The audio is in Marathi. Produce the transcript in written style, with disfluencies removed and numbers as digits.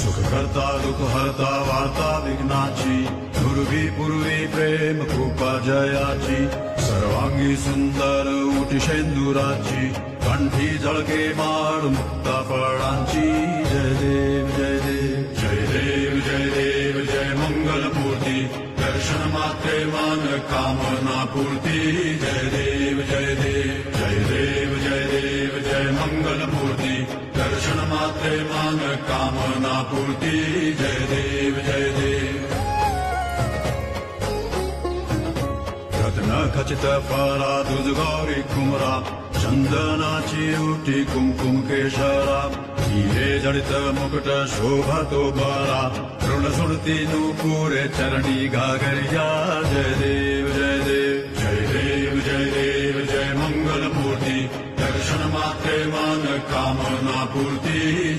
सुख करता दुःख हरता वार्ता विघ्नाची पूर्वी पूर्वी प्रेम कृपा जयाची सर्वांगी सुंदर उटी शेंदुराची कंठी झळके माळ मुक्ता फळांची जय देव जय देव जय देव जय देव जय मंगल मूर्ती दर्शन मात्रे मान कामना पूर्ती जय देव जय देव जय देव जय देव जय मंगल मूर्ती दर्शन मात्रे मान कामना पूर्ती जय देव जय देव रत्न खचित फरा दुज गौरी कुमरा चंदनाची उटी कुंकुम केशरा हिरे जडित मुकुट शोभा तो बरा ऋण सुरती नूपुरे चरणी घागरिया जय देव जय देव जय देव जय देव जय मंगल मूर्ती दर्शन मात्रे मान कामना पूर्ती